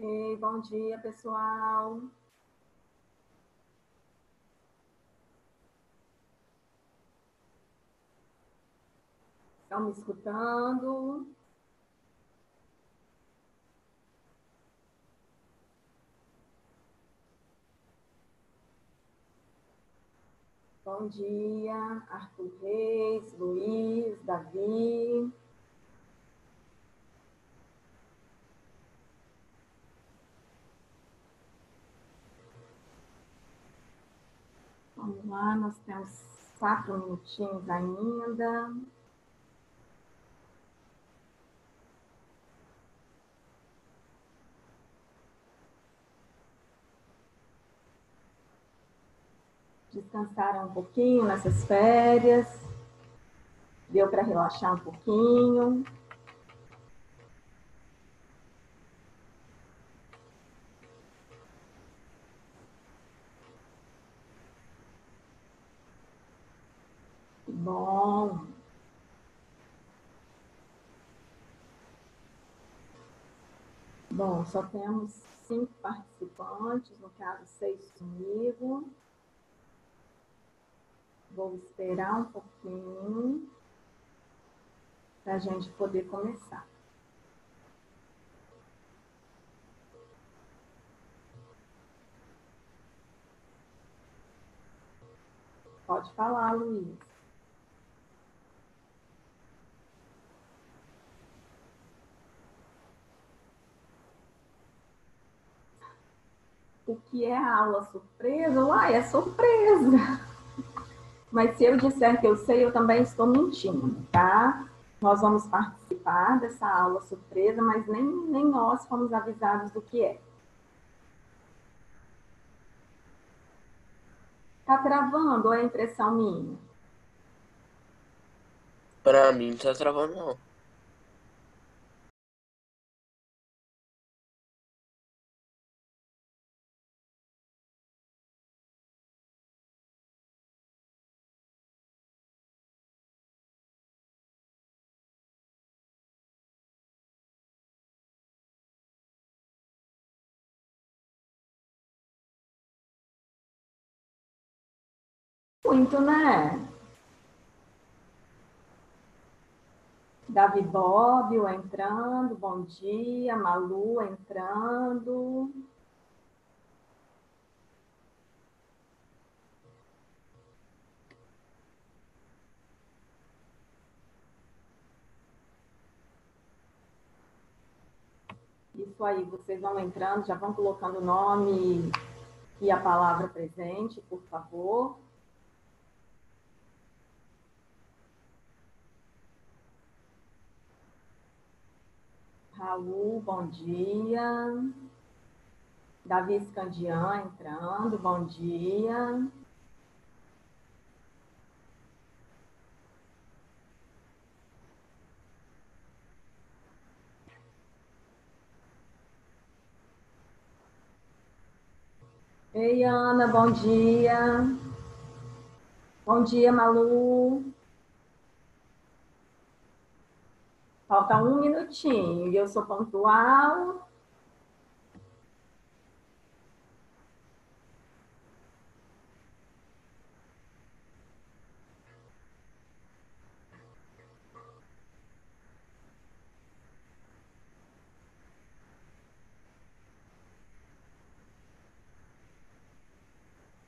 Ei, bom dia, pessoal. Estão me escutando? Bom dia, Arthur Reis, Luiz, Davi. Vamos lá, nós temos 4 minutinhos ainda. Descansaram um pouquinho nessas férias? Deu para relaxar um pouquinho? Bom. Bom, só temos 5 participantes, no caso 6 comigo. Vou esperar um pouquinho para a gente poder começar. Pode falar, Luiz. O que é a aula surpresa? Uai, é surpresa. Mas se eu disser que eu sei, eu também estou mentindo, tá? Nós vamos participar dessa aula surpresa, mas nem nós fomos avisados do que é. Tá travando ou é impressão minha? Pra mim não tá travando, não. Muito, né? Davi Bobbio entrando, bom dia. Malu entrando. Isso aí, vocês vão entrando, já vão colocando o nome e a palavra presente, por favor. Raul, bom dia. Davi Scandian entrando, bom dia. Ei, Ana, bom dia. Bom dia, Malu. Falta um minutinho e eu sou pontual.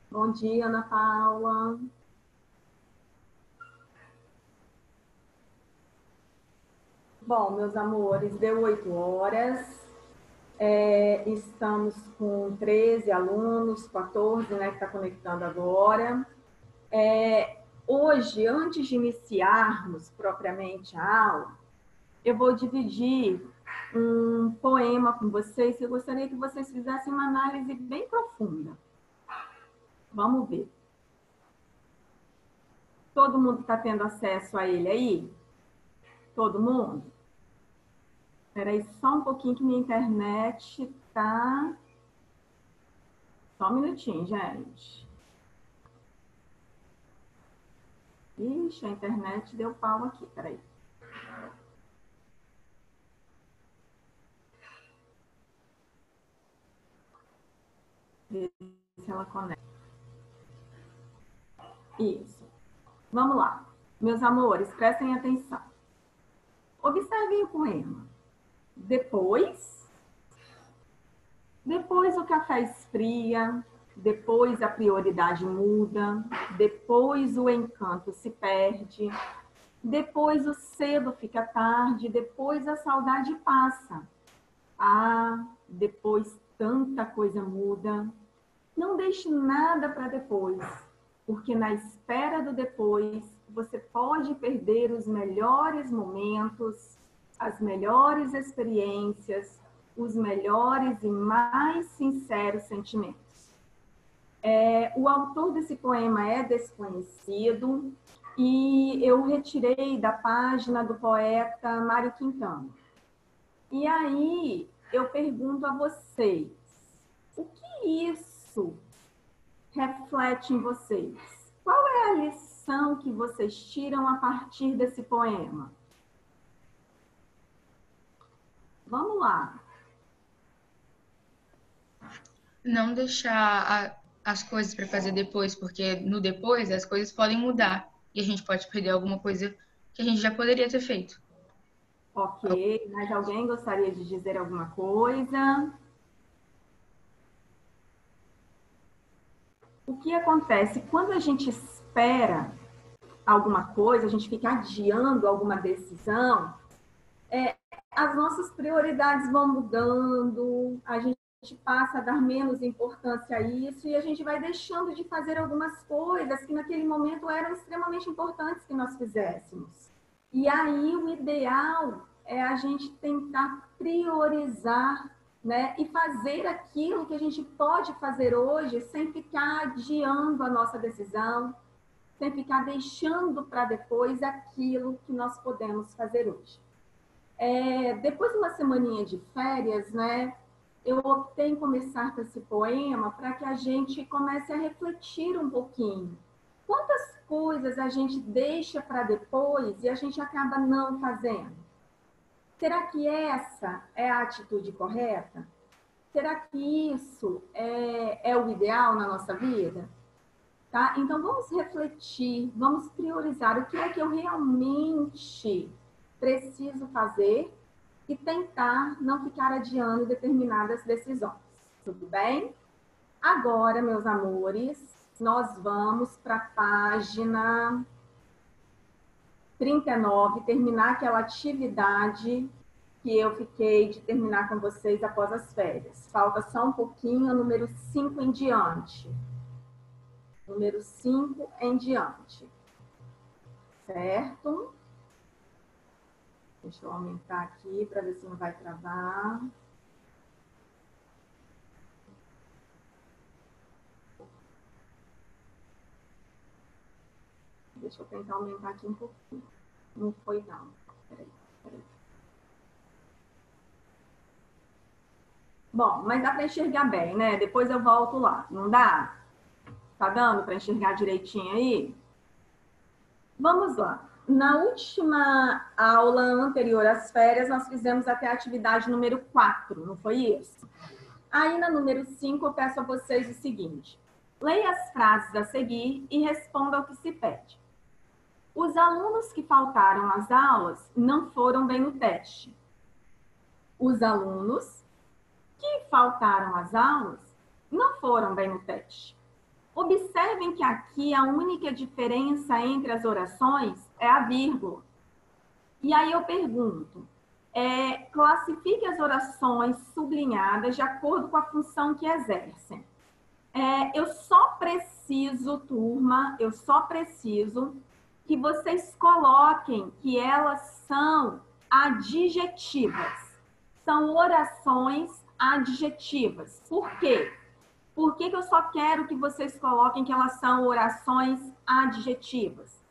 Bom dia, Ana Paula. Bom, meus amores, deu 8 horas. Estamos com 13 alunos, 14, né, que está conectando agora. Hoje, antes de iniciarmos propriamente a aula, eu vou dividir um poema com vocês. Eu gostaria que vocês fizessem uma análise bem profunda. Vamos ver. Todo mundo está tendo acesso a ele aí? Todo mundo? Espera aí só um pouquinho que minha internet está... Só um minutinho, gente. Ixi, a internet deu pau aqui, peraí. ver se ela conecta. Isso. Vamos lá. Meus amores, prestem atenção. Observem o poema. Depois o café esfria, depois a prioridade muda, depois o encanto se perde, depois o cedo fica tarde, depois a saudade passa. Ah, depois tanta coisa muda. Não deixe nada para depois, porque na espera do depois você pode perder os melhores momentos, as melhores experiências, os melhores e mais sinceros sentimentos. O autor desse poema é desconhecido e eu retirei da página do poeta Mário Quintana. E aí eu pergunto a vocês, o que isso reflete em vocês? Qual é a lição que vocês tiram a partir desse poema? Vamos lá. Não deixar as coisas para fazer depois, porque no depois as coisas podem mudar e a gente pode perder alguma coisa que a gente já poderia ter feito. Ok, mas alguém gostaria de dizer alguma coisa? O que acontece quando a gente espera alguma coisa, a gente fica adiando alguma decisão, as nossas prioridades vão mudando, a gente passa a dar menos importância a isso e a gente vai deixando de fazer algumas coisas que naquele momento eram extremamente importantes que nós fizéssemos. E aí o ideal é a gente tentar priorizar, né, e fazer aquilo que a gente pode fazer hoje sem ficar adiando a nossa decisão, sem ficar deixando para depois aquilo que nós podemos fazer hoje. Depois de uma semaninha de férias, né, eu optei em começar com esse poema para que a gente comece a refletir um pouquinho. Quantas coisas a gente deixa para depois e a gente acaba não fazendo? Será que essa é a atitude correta? Será que isso é o ideal na nossa vida? Tá? Então, vamos refletir, vamos priorizar o que é que eu realmente preciso fazer e tentar não ficar adiando determinadas decisões. Tudo bem? Agora, meus amores, nós vamos para a página 39, terminar aquela atividade que eu fiquei de terminar com vocês após as férias. Falta só um pouquinho, número 5 em diante. Número 5 em diante. Certo? Deixa eu aumentar aqui para ver se não vai travar. Deixa eu tentar aumentar aqui um pouquinho. Não foi, não. Peraí. Bom, mas dá para enxergar bem, né? Depois eu volto lá. Não dá? Tá dando para enxergar direitinho aí? Vamos lá. Na última aula anterior às férias, nós fizemos até a atividade número 4, não foi isso? Aí na número 5, eu peço a vocês o seguinte. Leia as frases a seguir e responda ao que se pede. Os alunos que faltaram às aulas não foram bem no teste. Os alunos que faltaram às aulas não foram bem no teste. Observem que aqui a única diferença entre as orações é a vírgula. E aí eu pergunto, classifique as orações sublinhadas de acordo com a função que exercem. Eu só preciso, turma, que vocês coloquem que elas são adjetivas. São orações adjetivas. Por quê? Por que eu só quero que vocês coloquem que elas são orações adjetivas?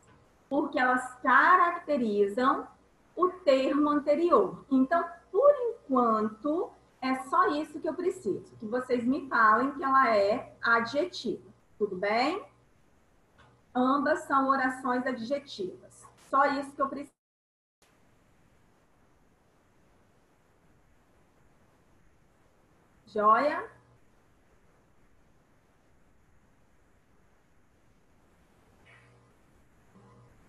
Porque elas caracterizam o termo anterior. Então, por enquanto, é só isso que eu preciso. Que vocês me falem que ela é adjetiva. Tudo bem? Ambas são orações adjetivas. Só isso que eu preciso. Joia?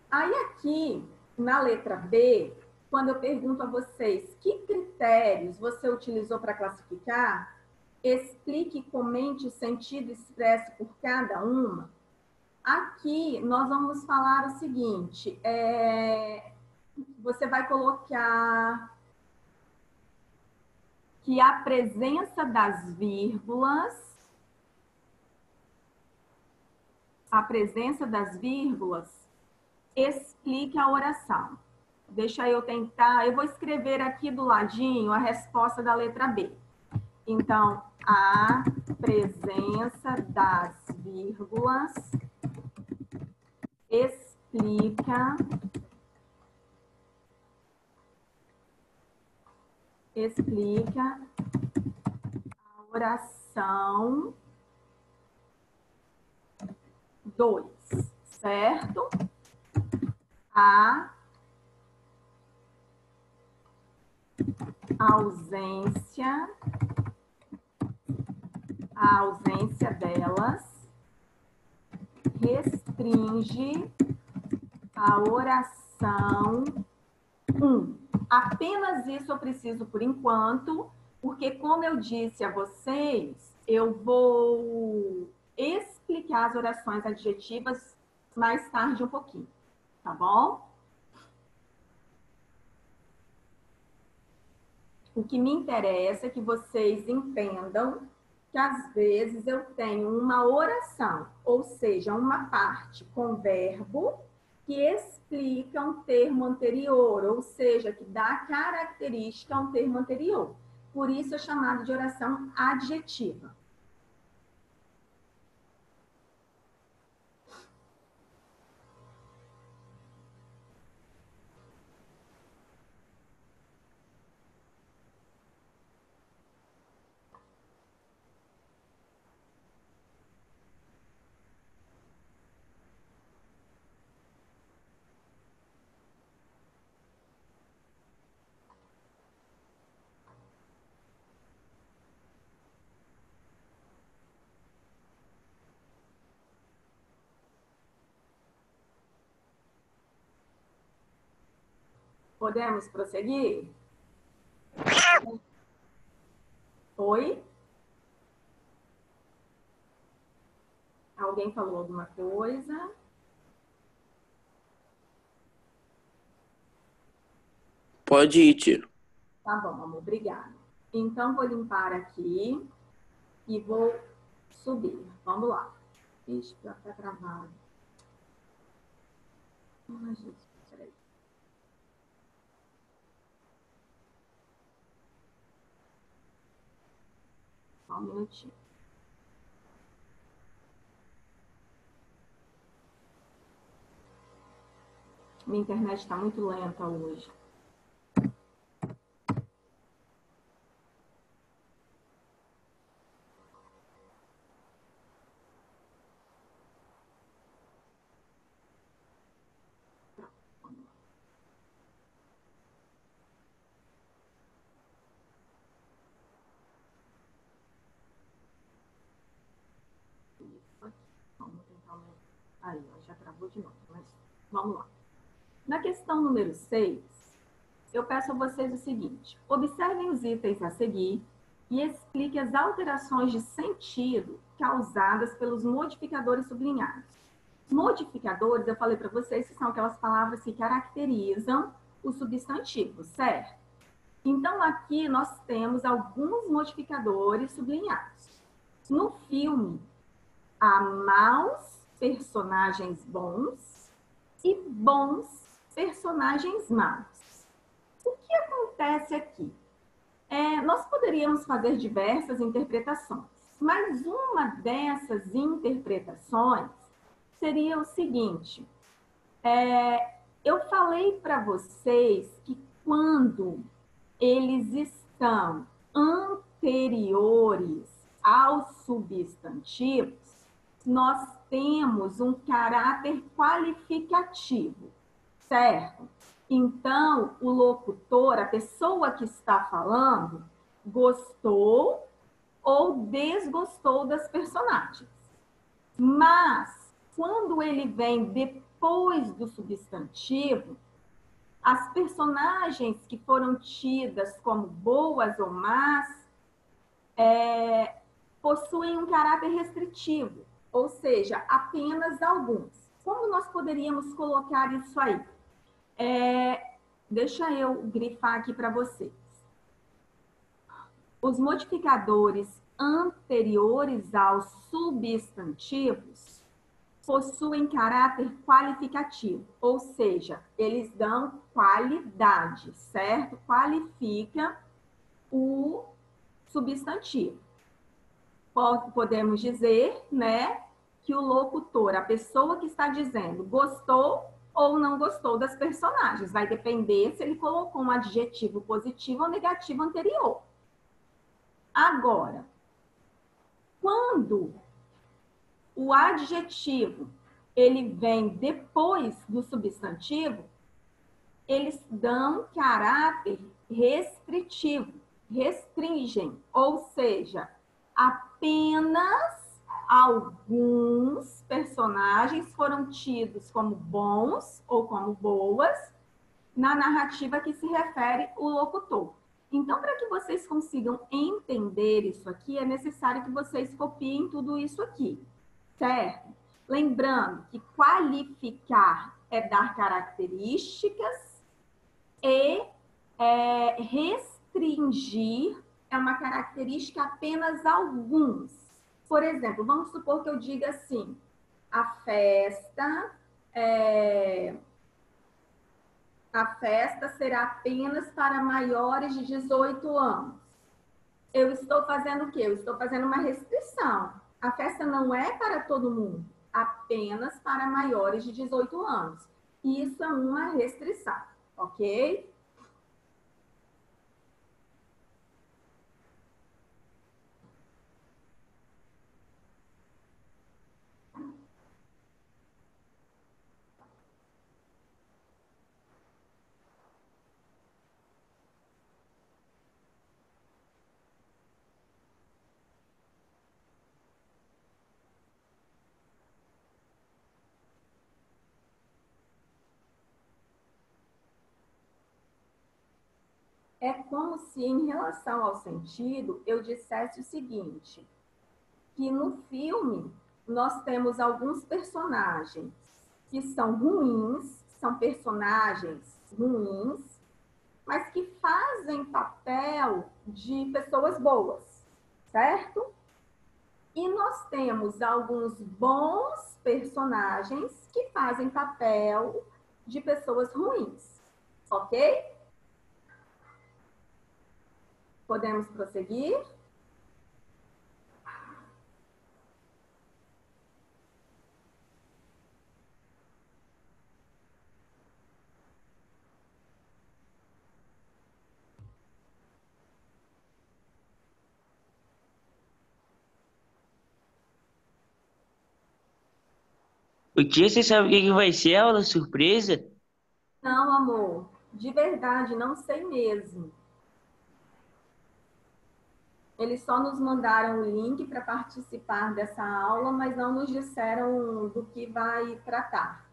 Aí aqui, na letra B, quando eu pergunto a vocês que critérios você utilizou para classificar, explique e comente o sentido expresso por cada uma. Aqui nós vamos falar o seguinte, você vai colocar que a presença das vírgulas, explica a oração. Deixa eu tentar, eu vou escrever aqui do ladinho a resposta da letra B. Então, a presença das vírgulas explica a oração 2, certo? A ausência delas restringe a oração 1. Apenas isso eu preciso por enquanto, porque como eu disse a vocês, eu vou explicar as orações adjetivas mais tarde um pouquinho, tá bom? O que me interessa é que vocês entendam que às vezes eu tenho uma oração, ou seja, uma parte com verbo que explica um termo anterior, ou seja, que dá característica a um termo anterior. Por isso é chamado de oração adjetiva. Podemos prosseguir? Oi? Alguém falou alguma coisa? Pode ir, tio. Tá bom, amor, obrigada. Então, vou limpar aqui e vou subir. Vamos lá. Ixi, já tá travado. Ai, Jesus, peraí. Só um minutinho. Minha internet está muito lenta hoje. Vamos tentar. Aí, ó, já travou de novo, mas vamos lá. Na questão número 6, eu peço a vocês o seguinte: observem os itens a seguir e explique as alterações de sentido causadas pelos modificadores sublinhados. Modificadores, eu falei para vocês que são aquelas palavras que caracterizam o substantivo, certo? Então, aqui nós temos alguns modificadores sublinhados. No filme, há maus personagens bons e bons personagens maus. O que acontece aqui? Nós poderíamos fazer diversas interpretações, mas uma dessas interpretações seria o seguinte: eu falei para vocês que quando eles estão anteriores aos substantivos, nós temos um caráter qualificativo, certo? Então, o locutor, a pessoa que está falando, gostou ou desgostou das personagens. Mas, quando ele vem depois do substantivo, as personagens que foram tidas como boas ou más possuem um caráter restritivo, ou seja, apenas alguns. Como nós poderíamos colocar isso aí? Deixa eu grifar aqui para vocês. Os modificadores anteriores aos substantivos possuem caráter qualificativo, ou seja, eles dão qualidade, certo? Qualifica o substantivo. Podemos dizer, né, que o locutor, a pessoa que está dizendo, gostou ou não gostou das personagens. Vai depender se ele colocou um adjetivo positivo ou negativo anterior. Agora, quando o adjetivo ele vem depois do substantivo, eles dão caráter restritivo, restringem, ou seja, apenas alguns personagens foram tidos como bons ou como boas na narrativa que se refere o locutor. Então, para que vocês consigam entender isso aqui, é necessário que vocês copiem tudo isso aqui, certo? Lembrando que qualificar é dar características e restringir é uma característica apenas alguns. Por exemplo, vamos supor que eu diga assim, a festa será apenas para maiores de 18 anos. Eu estou fazendo o quê? Eu estou fazendo uma restrição. A festa não é para todo mundo, apenas para maiores de 18 anos. Isso é uma restrição, ok? É como se, em relação ao sentido, eu dissesse o seguinte, que no filme nós temos alguns personagens que são ruins, são personagens ruins, mas que fazem papel de pessoas boas, certo? E nós temos alguns bons personagens que fazem papel de pessoas ruins, ok? Podemos prosseguir? O que você sabe o que vai ser a aula surpresa? Não, amor, de verdade, não sei mesmo. Eles só nos mandaram o link para participar dessa aula, mas não nos disseram do que vai tratar.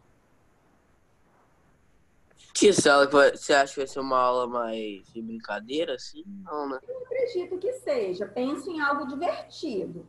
Que sala você acha que vai ser uma aula mais de brincadeira, assim? Não, né? Eu acredito que seja. Penso em algo divertido.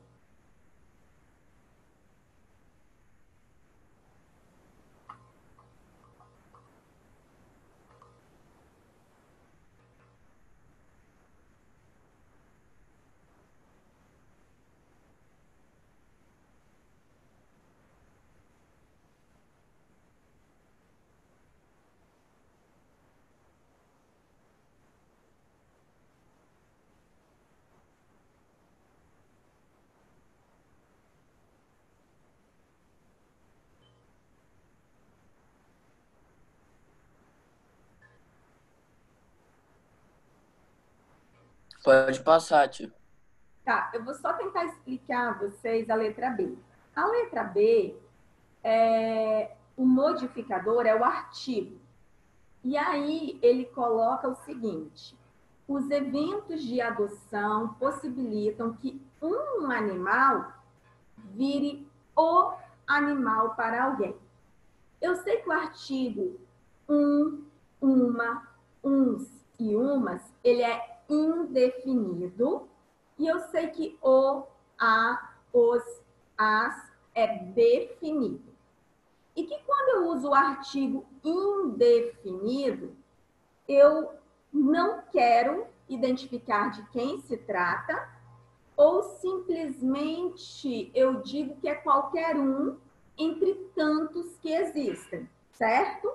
Pode passar, tio. Tá, eu vou só tentar explicar a vocês a letra B. A letra B, o modificador é o artigo. E aí ele coloca o seguinte: os eventos de adoção possibilitam que um animal vire o animal para alguém. Eu sei que o artigo uma, uns e umas, ele é indefinido. E eu sei que o, a, os, as é definido. E que quando eu uso o artigo indefinido, eu não quero identificar de quem se trata, ou simplesmente eu digo que é qualquer um entre tantos que existem, certo?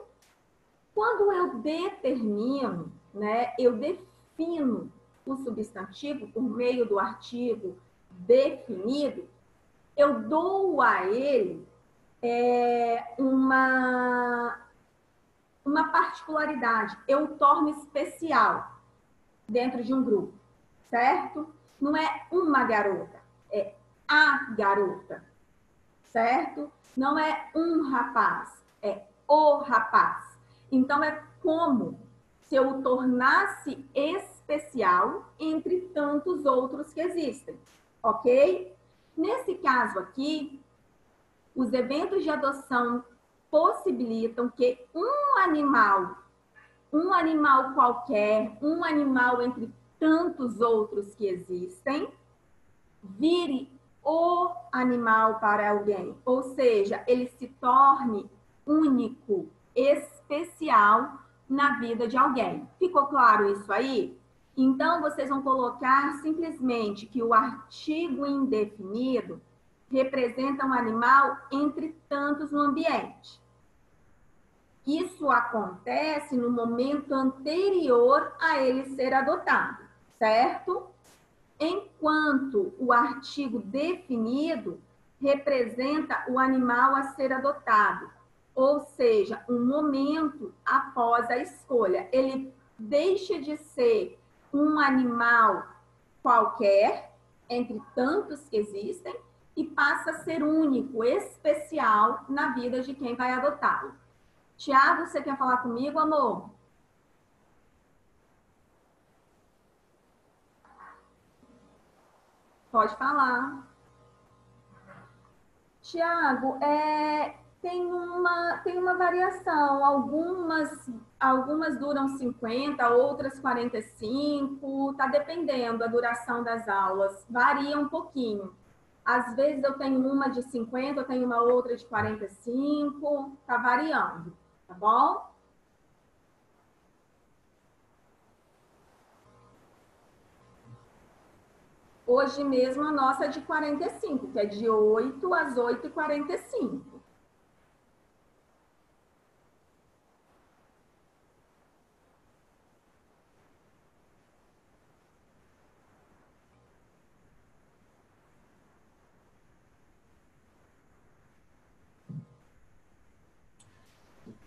Quando eu determino, né, eu defino o substantivo por meio do artigo definido, eu dou a ele uma particularidade, eu o torno especial dentro de um grupo, certo? Não é uma garota, é a garota, certo? Não é um rapaz, é o rapaz. Então, é como se eu o tornasse especial entre tantos outros que existem, ok? Nesse caso aqui, os eventos de adoção possibilitam que um animal qualquer, um animal entre tantos outros que existem, vire o animal para alguém, ou seja, ele se torne único, especial na vida de alguém. Ficou claro isso aí? Então, vocês vão colocar simplesmente que o artigo indefinido representa um animal entre tantos no ambiente. Isso acontece no momento anterior a ele ser adotado, certo? Enquanto o artigo definido representa o animal a ser adotado, ou seja, um momento após a escolha. Ele deixa de ser um animal qualquer, entre tantos que existem, e passa a ser único, especial na vida de quem vai adotá-lo. Tiago, você quer falar comigo, amor? Pode falar. Tiago, tem uma variação. Algumas duram 50, outras 45. Tá dependendo a duração das aulas. Varia um pouquinho. Às vezes eu tenho uma de 50, eu tenho uma outra de 45. Tá variando, tá bom? Hoje mesmo a nossa é de 45, que é de 8 às 8h45.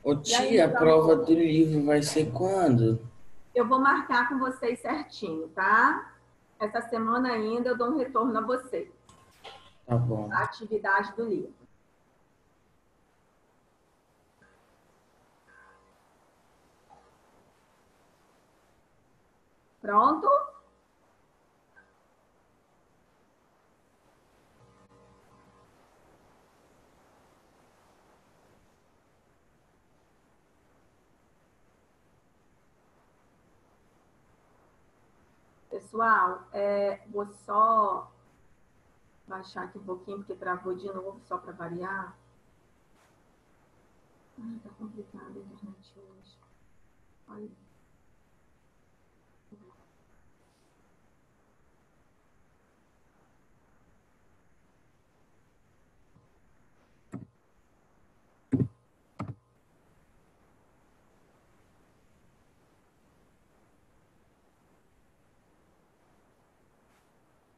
Ô tia, a prova do livro vai ser quando? Eu vou marcar com vocês certinho, tá? Essa semana ainda eu dou um retorno a vocês. Tá bom. A atividade do livro. Pronto? Pessoal, vou só baixar aqui um pouquinho, porque travou de novo, só para variar. Ai, tá complicado a internet hoje. Olha.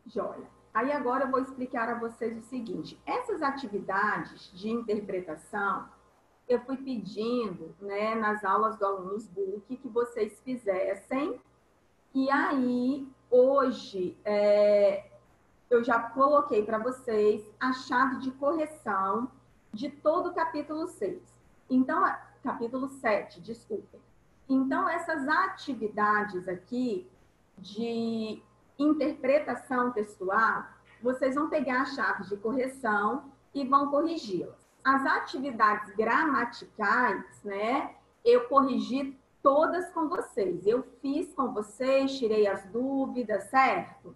Joia. Aí agora eu vou explicar a vocês o seguinte. Essas atividades de interpretação, eu fui pedindo, né, nas aulas do Alunos Book que vocês fizessem. E aí, hoje, eu já coloquei para vocês a chave de correção de todo o capítulo 6. Então, capítulo 7, desculpem. Então, essas atividades aqui de interpretação textual, vocês vão pegar a chave de correção e vão corrigi-las. as atividades gramaticais, né, eu corrigi todas com vocês. Eu fiz com vocês, tirei as dúvidas, certo?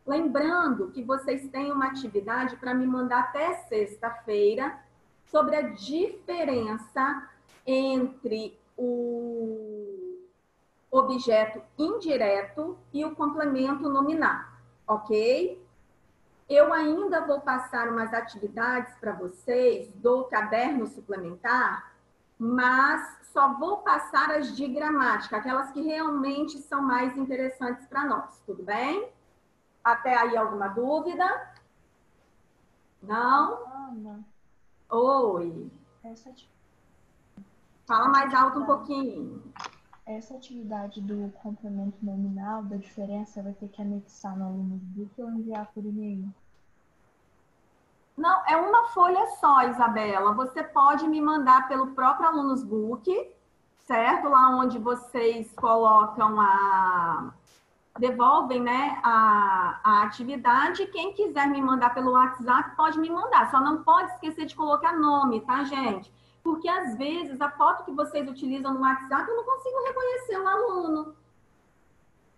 Lembrando que vocês têm uma atividade para me mandar até sexta-feira sobre a diferença entre o objeto indireto e o complemento nominal, ok? Eu ainda vou passar umas atividades para vocês do caderno suplementar, mas só vou passar as de gramática, aquelas que realmente são mais interessantes para nós, tudo bem? Até aí alguma dúvida? Não? Ana, Oi. Fala mais alto um pouquinho. Essa atividade do complemento nominal, da diferença, vai ter que anexar no aluno book ou enviar por e-mail? Não, é uma folha só, Isabela. Você pode me mandar pelo próprio Alunos Book, certo? Lá onde vocês colocam devolvem, né, a atividade. Quem quiser me mandar pelo WhatsApp, pode me mandar. Só não pode esquecer de colocar nome, tá, gente? Porque, às vezes, a foto que vocês utilizam no WhatsApp, eu não consigo reconhecer o aluno.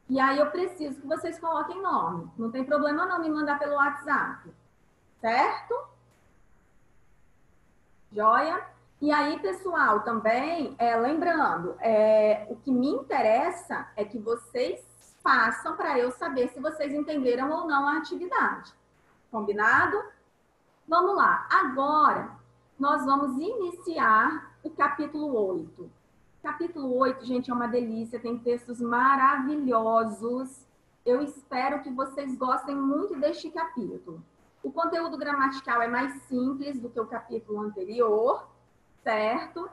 E aí, eu preciso que vocês coloquem nome. Não tem problema não me mandar pelo WhatsApp. Certo? Joia? E aí, pessoal, também, lembrando, o que me interessa é que vocês façam para eu saber se vocês entenderam ou não a atividade. Combinado? Vamos lá. Agora, nós vamos iniciar o capítulo 8. Capítulo 8, gente, é uma delícia, tem textos maravilhosos. Eu espero que vocês gostem muito deste capítulo. O conteúdo gramatical é mais simples do que o capítulo anterior, certo?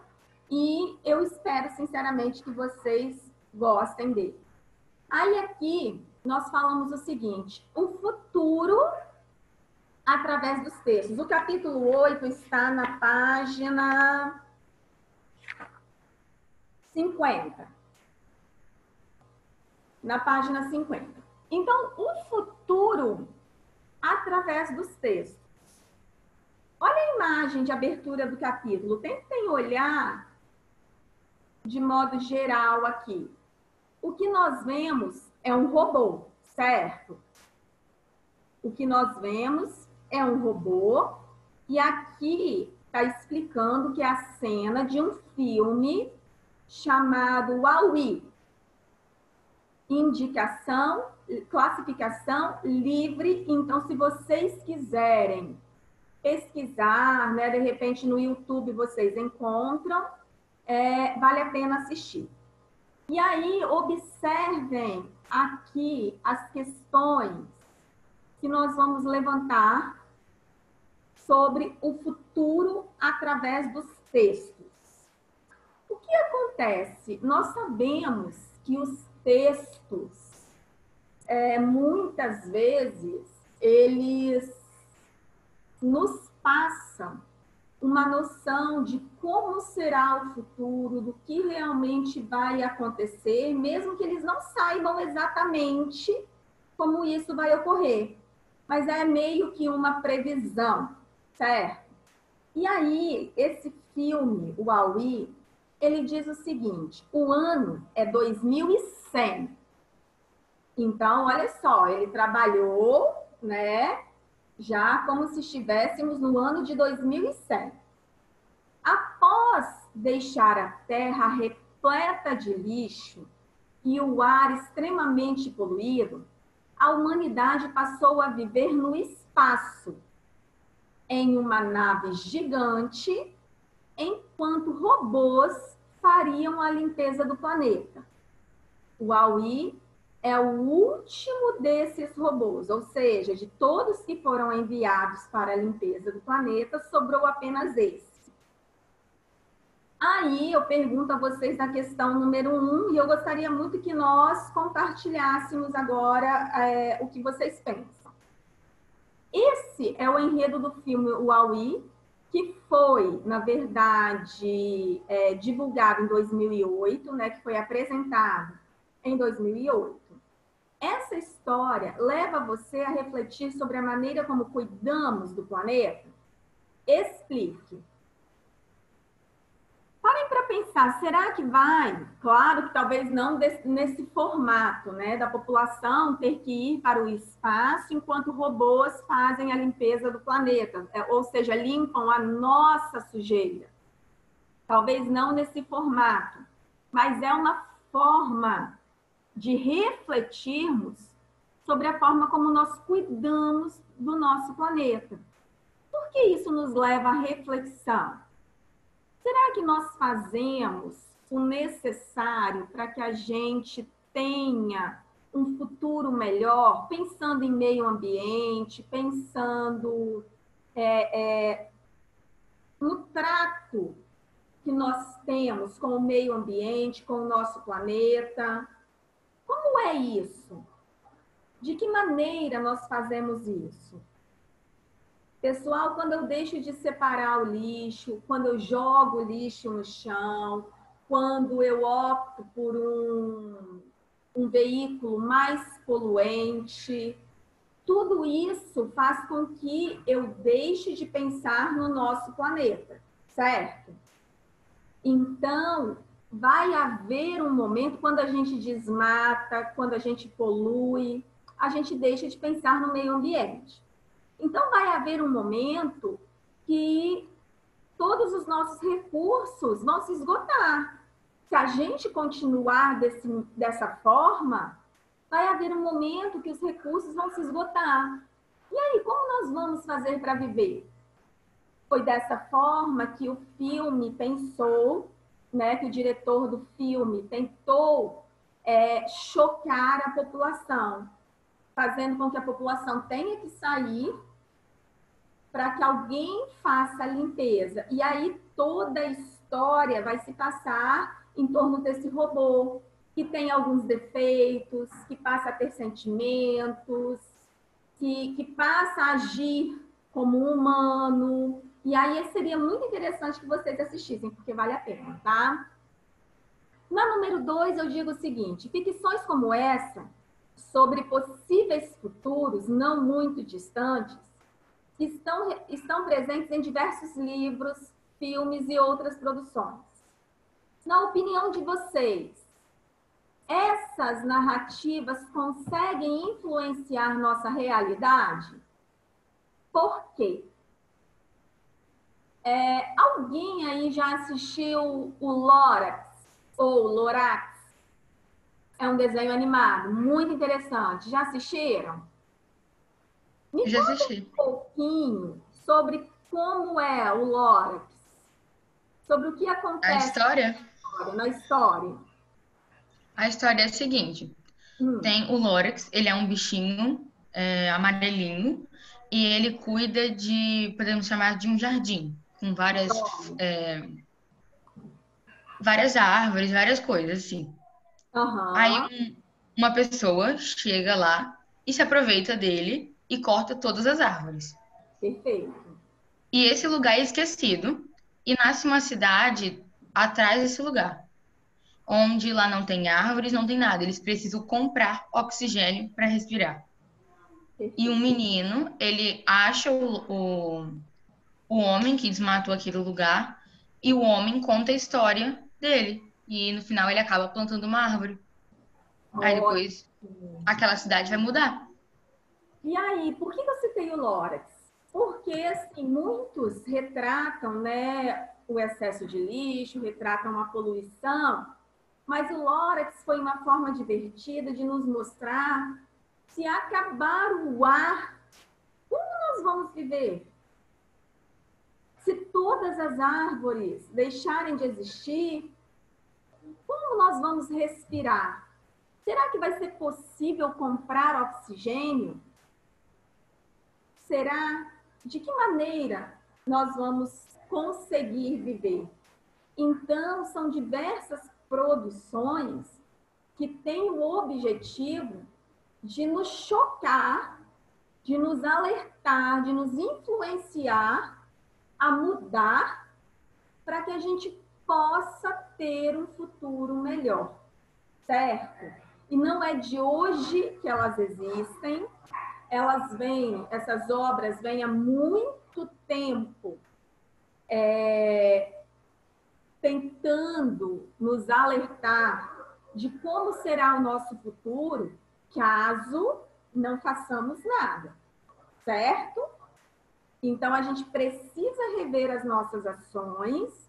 E eu espero, sinceramente, que vocês gostem dele. Aí aqui, nós falamos o seguinte, o futuro através dos textos. O capítulo 8 está na página 50. Na página 50. Então, o futuro através dos textos. Olha a imagem de abertura do capítulo. Tentem olhar de modo geral aqui. O que nós vemos é um robô, certo? O que nós vemos é um robô. E aqui está explicando que é a cena de um filme chamado WALL-E. Indicação, classificação livre. Então, se vocês quiserem pesquisar, né, de repente no YouTube vocês encontram, vale a pena assistir. E aí, observem aqui as questões que nós vamos levantar sobre o futuro através dos textos. O que acontece? Nós sabemos que os textos, muitas vezes, eles nos passam uma noção de como será o futuro, do que realmente vai acontecer, mesmo que eles não saibam exatamente como isso vai ocorrer. Mas é meio que uma previsão, certo? E aí, esse filme, o WALL-E, ele diz o seguinte, o ano é 2100. Então, olha só, ele trabalhou, né, já como se estivéssemos no ano de 2100. Após deixar a Terra repleta de lixo e o ar extremamente poluído, a humanidade passou a viver no espaço, em uma nave gigante, enquanto robôs fariam a limpeza do planeta. O WALL-E é o último desses robôs, ou seja, de todos que foram enviados para a limpeza do planeta, sobrou apenas esse. Aí eu pergunto a vocês a questão número 1, e eu gostaria muito que nós compartilhássemos agora o que vocês pensam. Esse é o enredo do filme WALL-E, que foi, na verdade, divulgado em 2008, né, que foi apresentado em 2008. Essa história leva você a refletir sobre a maneira como cuidamos do planeta? Explique. pensar, será que vai? Claro que talvez não nesse formato, né, da população ter que ir para o espaço enquanto robôs fazem a limpeza do planeta, ou seja, limpam a nossa sujeira. Talvez não nesse formato, mas é uma forma de refletirmos sobre a forma como nós cuidamos do nosso planeta. Por que isso nos leva à reflexão? Será que nós fazemos o necessário para que a gente tenha um futuro melhor, pensando em meio ambiente, pensando no trato que nós temos com o meio ambiente, com o nosso planeta? Como é isso? De que maneira nós fazemos isso? Pessoal, quando eu deixo de separar o lixo, quando eu jogo o lixo no chão, quando eu opto por um veículo mais poluente, tudo isso faz com que eu deixe de pensar no nosso planeta, certo? Então, vai haver um momento quando a gente desmata, quando a gente polui, a gente deixa de pensar no meio ambiente. Então, vai haver um momento que todos os nossos recursos vão se esgotar. Se a gente continuar dessa forma, vai haver um momento que os recursos vão se esgotar. E aí, como nós vamos fazer para viver? Foi dessa forma que o filme pensou, né, que o diretor do filme tentou chocar a população, fazendo com que a população tenha que sair para que alguém faça a limpeza. E aí toda a história vai se passar em torno desse robô, que tem alguns defeitos, que passa a ter sentimentos, que passa a agir como um humano. E aí seria muito interessante que vocês assistissem, porque vale a pena, tá? Na número 2, eu digo o seguinte: ficções como essa, sobre possíveis futuros não muito distantes, estão presentes em diversos livros, filmes e outras produções. Na opinião de vocês, essas narrativas conseguem influenciar nossa realidade? Por quê? Alguém aí já assistiu o Lorax ou Lorax? É um desenho animado, muito interessante. Já assistiram? Me Já conta assisti. um pouquinho sobre como é o Lorax, sobre o que A acontece história? na história. A história é a seguinte. Tem o Lorax, ele é um bichinho amarelinho e ele cuida de, podemos chamar de um jardim, com várias árvores, várias coisas, assim. Aham, Aí uma pessoa chega lá e se aproveita dele e corta todas as árvores. perfeito. E esse lugar é esquecido e nasce uma cidade atrás desse lugar, onde lá não tem árvores, não tem nada. Eles precisam comprar oxigênio para respirar. E um menino, ele acha o homem que desmatou aquele lugar e o homem conta a história dele. E no final ele acaba plantando uma árvore. Aí depois aquela cidade vai mudar. E aí, por que eu citei o Lorax? Porque, assim, muitos retratam, né, o excesso de lixo, retratam a poluição, mas o Lorax foi uma forma divertida de nos mostrar se acabar o ar, como nós vamos viver? Se todas as árvores deixarem de existir, como nós vamos respirar? Será que vai ser possível comprar oxigênio? Será? De que maneira nós vamos conseguir viver? Então, são diversas produções que têm o objetivo de nos chocar, de nos alertar, de nos influenciar a mudar para que a gente possa ter um futuro melhor, certo? E não é de hoje que elas existem, essas obras vêm há muito tempo tentando nos alertar de como será o nosso futuro, caso não façamos nada, certo? Então, a gente precisa rever as nossas ações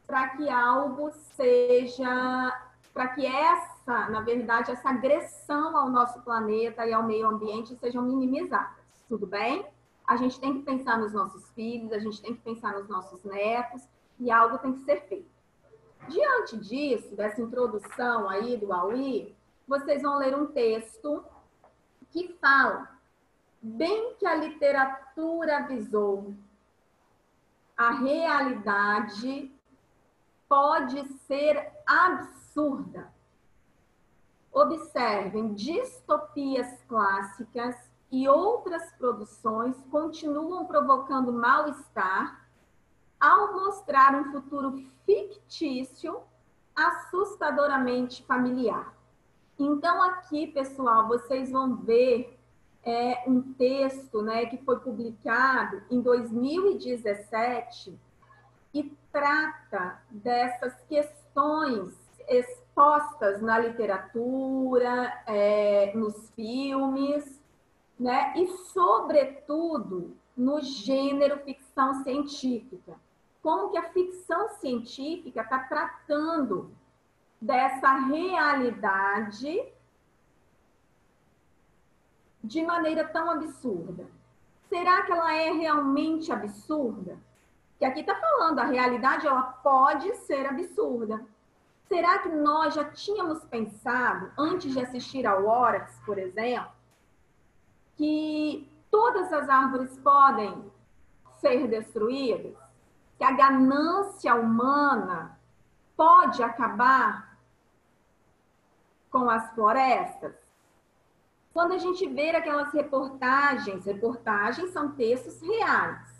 para que algo seja, para que essa, na verdade, essa agressão ao nosso planeta e ao meio ambiente sejam minimizadas, tudo bem? A gente tem que pensar nos nossos filhos, a gente tem que pensar nos nossos netos e algo tem que ser feito. Diante disso, dessa introdução aí do AUI, vocês vão ler um texto que fala: bem que a literatura avisou, a realidade pode ser absurda. Observem, distopias clássicas e outras produções continuam provocando mal-estar ao mostrar um futuro fictício assustadoramente familiar. Então, aqui, pessoal, vocês vão ver um texto, né, que foi publicado em 2017 e trata dessas questões expostas na literatura, nos filmes, né, e, sobretudo, no gênero ficção científica. Como que a ficção científica está tratando dessa realidade de maneira tão absurda. Será que ela é realmente absurda? Que aqui está falando, a realidade ela pode ser absurda. Será que nós já tínhamos pensado, antes de assistir ao Horax, por exemplo, que todas as árvores podem ser destruídas? Que a ganância humana pode acabar com as florestas? Quando a gente vê aquelas reportagens são textos reais.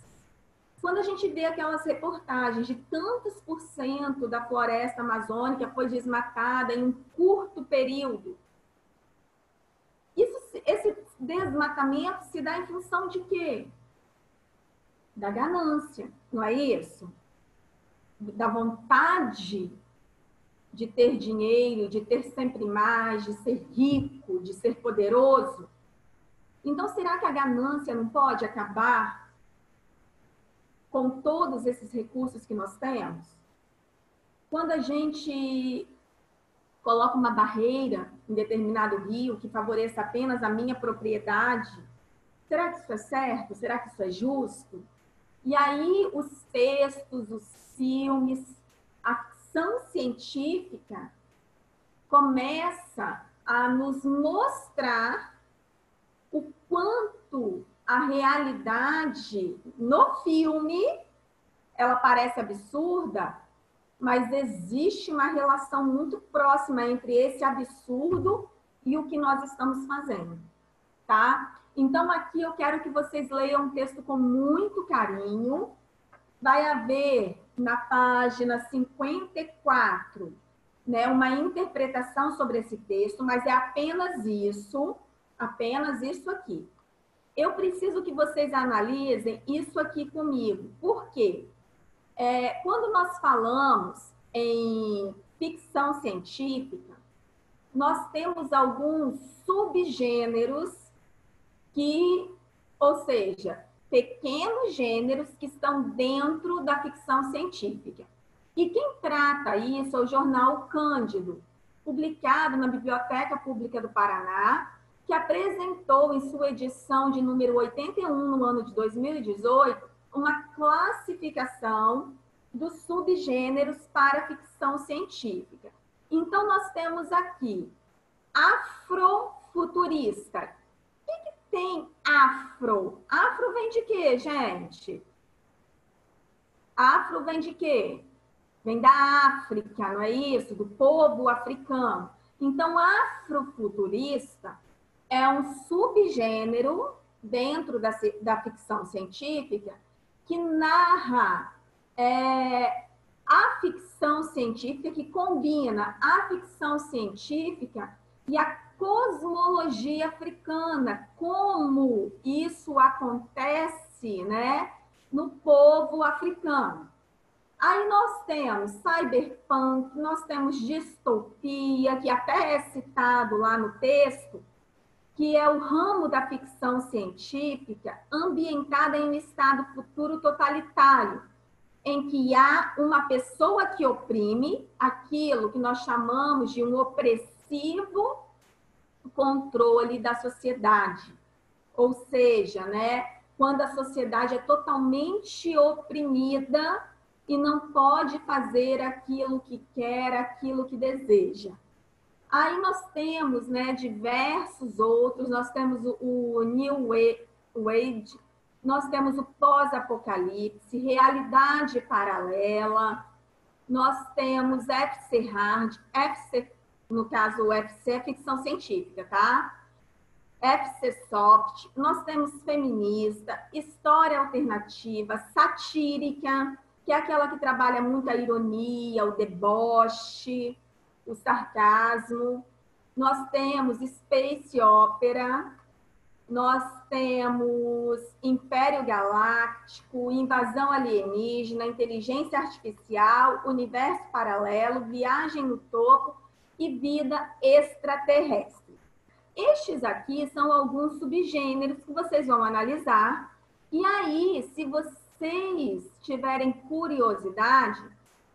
Quando a gente vê aquelas reportagens de tantos % da floresta amazônica foi desmatada em um curto período, esse desmatamento se dá em função de quê? Da ganância, não é isso? Da vontade de ter dinheiro, de ter sempre mais, de ser rico, de ser poderoso. Então, será que a ganância não pode acabar com todos esses recursos que nós temos? Quando a gente coloca uma barreira em determinado rio que favoreça apenas a minha propriedade, será que isso é certo? Será que isso é justo? E aí os textos, os filmes, a ficção científica começa a nos mostrar o quanto a realidade no filme ela parece absurda, mas existe uma relação muito próxima entre esse absurdo e o que nós estamos fazendo, tá? Então, aqui eu quero que vocês leiam um texto com muito carinho. Vai haver, na página 54, né, uma interpretação sobre esse texto, mas é apenas isso aqui. Eu preciso que vocês analisem isso aqui comigo. Por quê? Quando nós falamos em ficção científica, nós temos alguns subgêneros ou seja, pequenos gêneros que estão dentro da ficção científica. E quem trata isso é o jornal Cândido, publicado na Biblioteca Pública do Paraná, que apresentou em sua edição de número 81, no ano de 2018, uma classificação dos subgêneros para a ficção científica. Então, nós temos aqui afrofuturista. O que tem afro? Afro vem de quê, gente? Afro vem de quê? Vem da África, não é isso? Do povo africano. Então, afrofuturista é um subgênero dentro da ficção científica que narra a ficção científica, que combina a ficção científica e a cosmologia africana, como isso acontece, né, no povo africano. Aí nós temos cyberpunk, nós temos distopia, que até é citado lá no texto, que é o ramo da ficção científica ambientada em um estado futuro totalitário, em que há uma pessoa que oprime aquilo que nós chamamos de um opressivo controle da sociedade. Ou seja, né, quando a sociedade é totalmente oprimida e não pode fazer aquilo que quer, aquilo que deseja. Aí nós temos, né, diversos outros, nós temos o New Age, nós temos o pós-apocalipse, realidade paralela, nós temos FC Hard, FC, no caso o FC é ficção científica, tá? FC Soft, nós temos feminista, história alternativa, satírica, que é aquela que trabalha muito a ironia, o deboche, o sarcasmo. Nós temos Space Opera, nós temos Império Galáctico, Invasão Alienígena, Inteligência Artificial, Universo Paralelo, Viagem no Topo e Vida Extraterrestre. Estes aqui são alguns subgêneros que vocês vão analisar. E aí, se vocês tiverem curiosidade,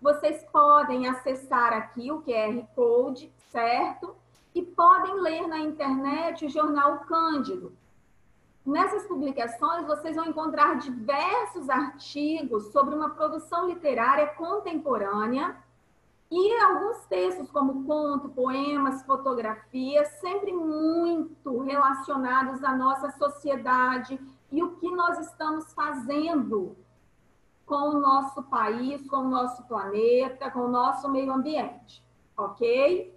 vocês podem acessar aqui o QR Code, certo? E podem ler na internet o jornal Cândido. Nessas publicações, vocês vão encontrar diversos artigos sobre uma produção literária contemporânea e alguns textos como conto, poemas, fotografias, sempre muito relacionados à nossa sociedade e o que nós estamos fazendo com o nosso país, com o nosso planeta, com o nosso meio ambiente, ok?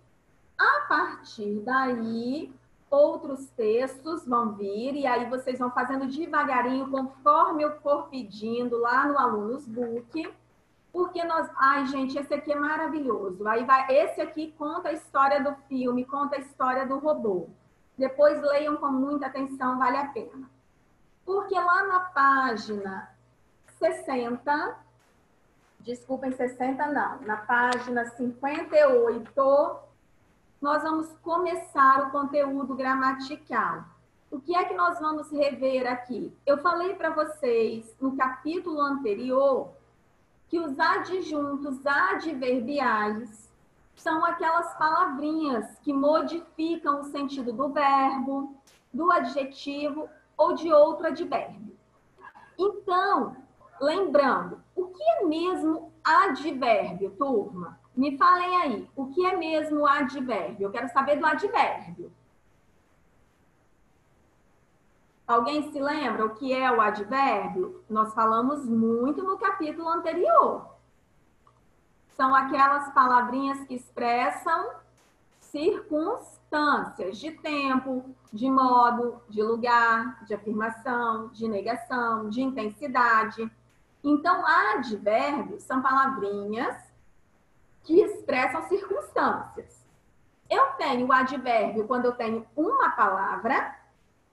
A partir daí, outros textos vão vir e aí vocês vão fazendo devagarinho, conforme eu for pedindo lá no Alunos Book, porque nós... Ai, gente, esse aqui é maravilhoso. Aí esse aqui conta a história do filme, conta a história do robô. Depois leiam com muita atenção, vale a pena. Porque lá na página 60, desculpem, 60 não, na página 58, nós vamos começar o conteúdo gramatical. O que é que nós vamos rever aqui? Eu falei para vocês no capítulo anterior que os adjuntos adverbiais são aquelas palavrinhas que modificam o sentido do verbo, do adjetivo ou de outro advérbio. Então, lembrando, o que é mesmo advérbio, turma? Me falem aí, o que é mesmo advérbio? Eu quero saber do advérbio. Alguém se lembra o que é o advérbio? Nós falamos muito no capítulo anterior. São aquelas palavrinhas que expressam circunstâncias de tempo, de modo, de lugar, de afirmação, de negação, de intensidade. Então, advérbios são palavrinhas que expressam circunstâncias. Eu tenho o advérbio quando eu tenho uma palavra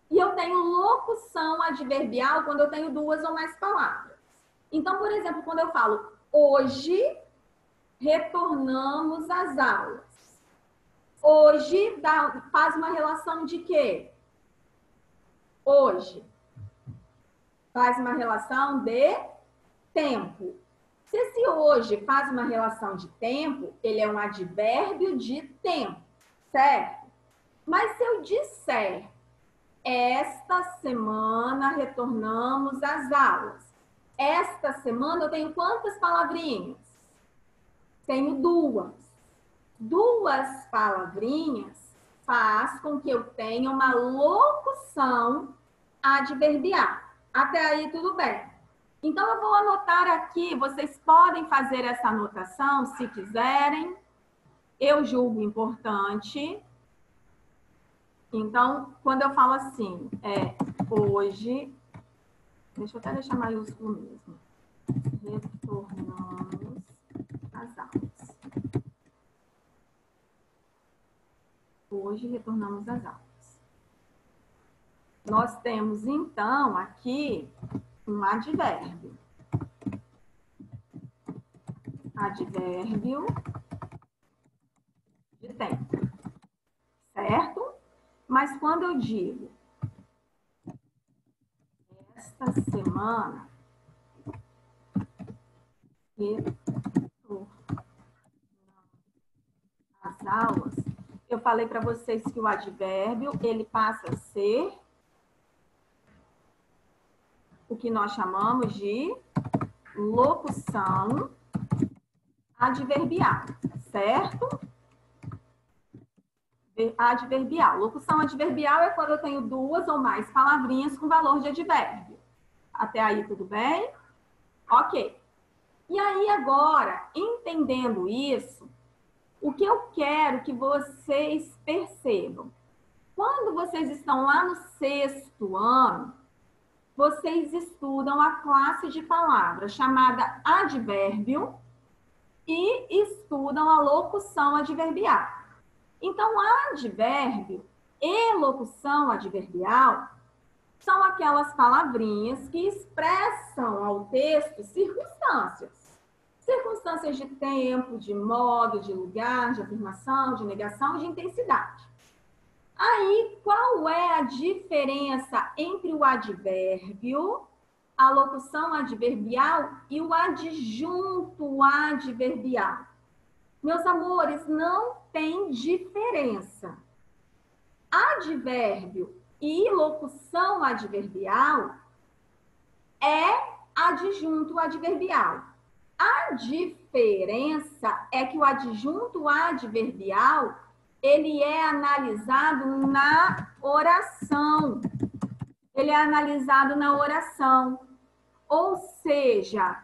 e eu tenho locução adverbial quando eu tenho duas ou mais palavras. Então, por exemplo, quando eu falo hoje retornamos às aulas. Hoje faz uma relação de quê? Hoje faz uma relação de tempo. Se esse hoje faz uma relação de tempo, ele é um advérbio de tempo, certo? Mas se eu disser esta semana retornamos às aulas. Esta semana eu tenho quantas palavrinhas? Tenho duas. Duas palavrinhas faz com que eu tenha uma locução adverbial. Até aí tudo bem. Então eu vou anotar aqui, vocês podem fazer essa anotação se quiserem. Eu julgo importante. Então, quando eu falo assim, hoje, deixa eu até deixar maiúsculo mesmo. Retornamos às aulas. Hoje retornamos às aulas. Nós temos, então, aqui um advérbio. advérbio de tempo, certo? Mas quando eu digo esta semana, as aulas, eu falei para vocês que o advérbio, ele passa a ser o que nós chamamos de locução adverbial, certo? Adverbial. Locução adverbial é quando eu tenho duas ou mais palavrinhas com valor de advérbio. Até aí, tudo bem? Ok. E aí, agora, entendendo isso, o que eu quero que vocês percebam? Quando vocês estão lá no 6º ano, vocês estudam a classe de palavras chamada advérbio e estudam a locução adverbial. Então, advérbio e locução adverbial são aquelas palavrinhas que expressam ao texto circunstâncias. Circunstâncias de tempo, de modo, de lugar, de afirmação, de negação e de intensidade. Aí, qual é a diferença entre o advérbio, a locução adverbial e o adjunto adverbial? Meus amores, não tem diferença. Advérbio e locução adverbial é adjunto adverbial. A diferença é que o adjunto adverbial, ele é analisado na oração. Ele é analisado na oração. Ou seja,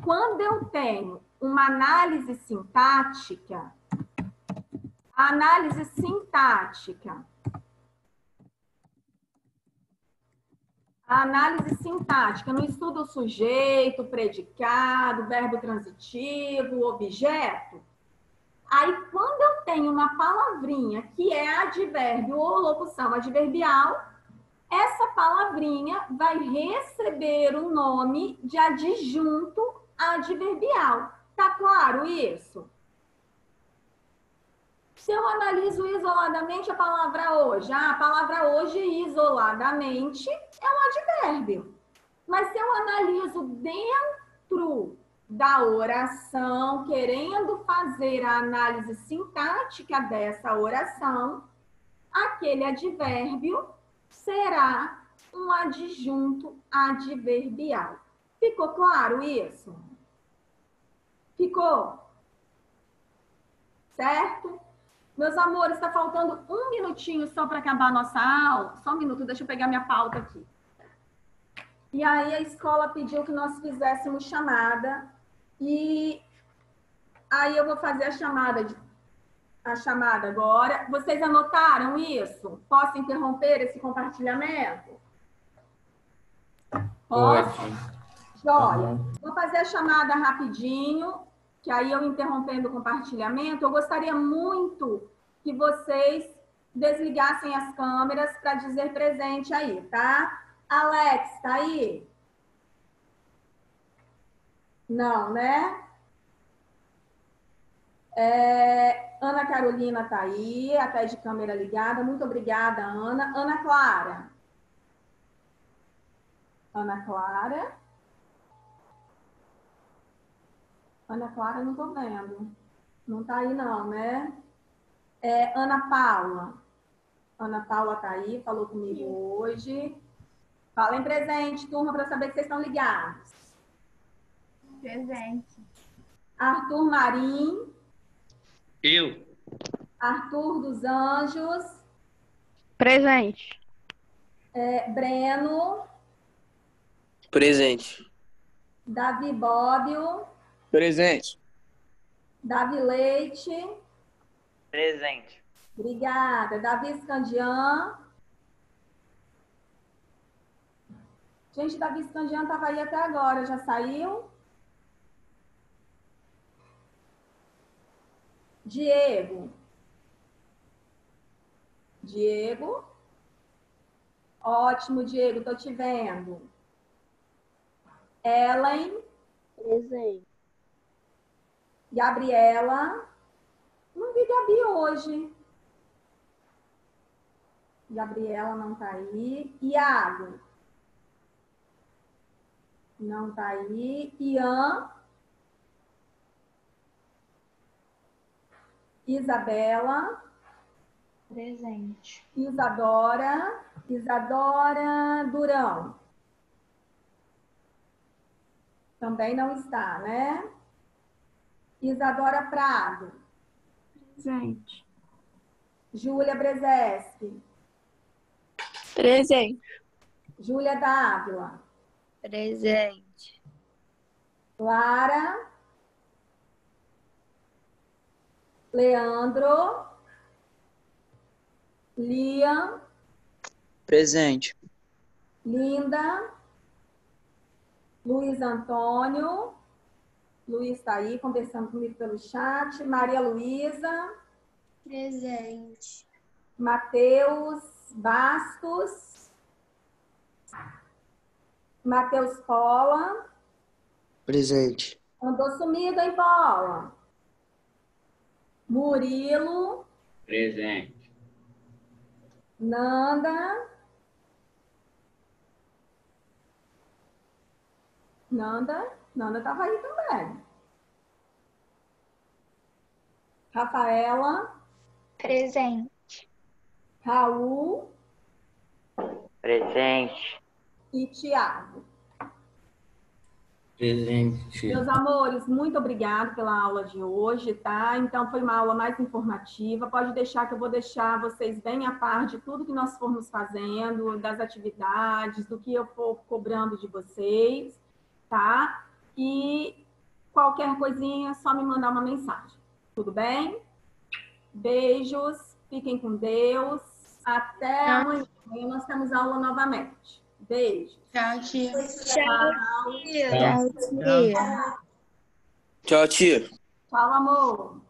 quando eu tenho uma análise sintática, a análise sintática, no estudo sujeito, predicado, verbo transitivo, objeto, aí quando eu tenho uma palavrinha que é advérbio ou locução adverbial, essa palavrinha vai receber o nome de adjunto adverbial. Tá claro isso? Se eu analiso isoladamente a palavra hoje, a palavra hoje isoladamente é um advérbio. Mas se eu analiso dentro da oração, querendo fazer a análise sintática dessa oração, aquele advérbio será um adjunto adverbial. Ficou claro isso? Ficou? Certo? Meus amores, está faltando um minutinho só para acabar a nossa aula. Só um minuto, deixa eu pegar minha pauta aqui. E aí a escola pediu que nós fizéssemos chamada. E aí eu vou fazer a chamada agora. Vocês anotaram isso? Posso interromper esse compartilhamento? Posso? Joia. Vou fazer a chamada rapidinho, que aí eu interrompendo o compartilhamento, eu gostaria muito que vocês desligassem as câmeras para dizer presente aí, tá? Alex, tá aí? Não, né? Ana Carolina tá aí, até de câmera ligada. Muito obrigada, Ana. Ana Clara. Ana Clara. Ana Clara, não tô vendo. Não tá aí não, né? Ana Paula. Ana Paula tá aí, falou comigo hoje. Fala em presente, turma, para saber que vocês estão ligados. Presente. Arthur Marim. Eu. Arthur dos Anjos. Presente. Breno. Presente. Davi Bóbio. Presente. Davi Leite. Presente. Obrigada. Davi Scandian. Gente, Davi Scandian estava aí até agora. Já saiu? Diego. Diego. Ótimo, Diego. Tô te vendo. Ellen. Presente. Gabriela. Não vi Gabi hoje. Gabriela não tá aí. Iago. Não tá aí. Ian. Isabela. Presente. Isadora. Isadora Durão. Também não está, né? Isadora Prado. Presente. Júlia Brzeski. Presente. Júlia Dávila. Presente. Lara. Leandro. Liam. Presente. Linda. Luiz Antônio. Luiz está aí conversando comigo pelo chat. Maria Luísa. Presente. Matheus Bastos. Matheus Paula. Presente. Andou sumido, hein, Paula? Murilo. Presente. Nanda. Nanda estava aí também. Rafaela. Presente. Raul. Presente. E Tiago. Presente. Meus amores, muito obrigada pela aula de hoje, tá? Então, foi uma aula mais informativa. Pode deixar que eu vou deixar vocês bem a par de tudo que nós formos fazendo, das atividades, do que eu for cobrando de vocês, tá? E qualquer coisinha, é só me mandar uma mensagem. Tudo bem? Beijos, fiquem com Deus. Até amanhã. Amanhã nós temos aula novamente. Beijo. Tchau, tia. Tchau, tia. Tchau, tia. Tchau, amor.